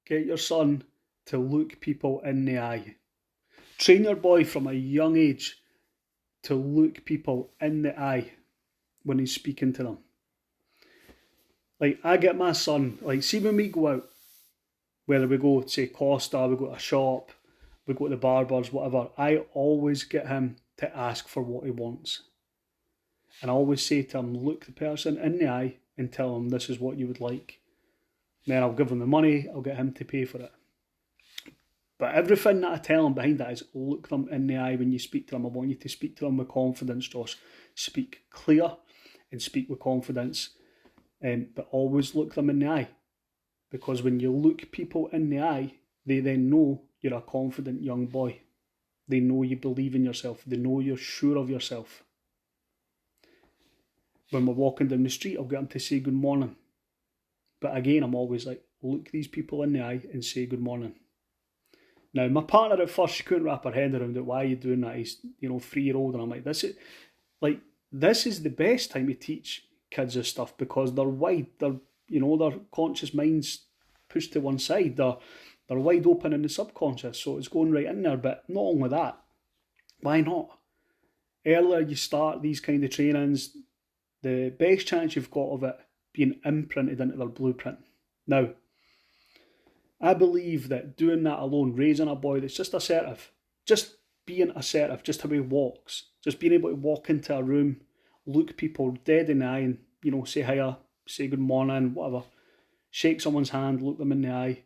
Get your son to look people in the eye. Train your boy from a young age to look people in the eye when he's speaking to them. Like, I get my son, like, see when we go out, whether we go to, say, Costa, we go to a shop, we go to the barbers, whatever, I always get him to ask for what he wants. And I always say to him, look the person in the eye and tell him this is what you would like. Then I'll give him the money, I'll get him to pay for it. But everything that I tell him behind that is look them in the eye when you speak to them. I want you to speak to them with confidence, Josh. Speak clear and speak with confidence. But always look them in the eye. Because when you look people in the eye, they then know you're a confident young boy. They know you believe in yourself. They know you're sure of yourself. When we're walking down the street, I'll get them to say good morning. But again, I'm always like, look these people in the eye and say good morning. Now, my partner at first, she couldn't wrap her head around it. Why are you doing that? He's, 3-year-old. And I'm like, this is the best time to teach kids this stuff because they're wide. They're, their conscious mind's pushed to one side. They're wide open in the subconscious, so it's going right in there. But not only that, why not? Earlier you start these kind of trainings, the best chance you've got of it being imprinted into their blueprint. Now, I believe that doing that alone, raising a boy that's just assertive, just being assertive, just how he walks, just being able to walk into a room, look people dead in the eye and, say hiya, say good morning, whatever, shake someone's hand, look them in the eye.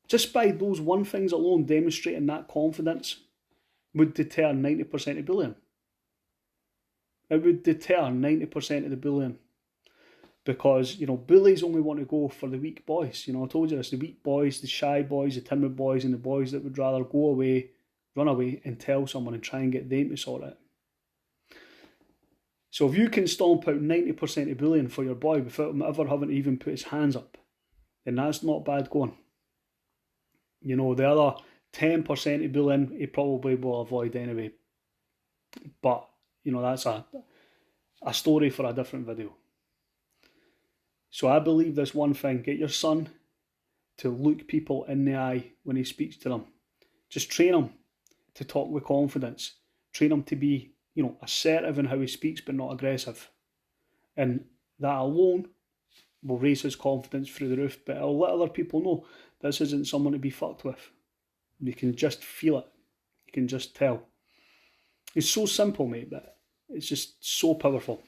Just by those one things alone, demonstrating that confidence would deter 90% of bullying. It would deter 90% of the bullying. Because, bullies only want to go for the weak boys. I told you this, the weak boys, the shy boys, the timid boys, and the boys that would rather go away, run away, and tell someone and try and get them to sort it. So if you can stomp out 90% of bullying for your boy without him ever having to even put his hands up, then that's not bad going. The other 10% of bullying he probably will avoid anyway. But, that's a story for a different video. So I believe this one thing, get your son to look people in the eye when he speaks to them. Just train him to talk with confidence. Train him to be, assertive in how he speaks but not aggressive. And that alone will raise his confidence through the roof, but it'll let other people know this isn't someone to be fucked with. You can just feel it. You can just tell. It's so simple, mate, but it's just so powerful.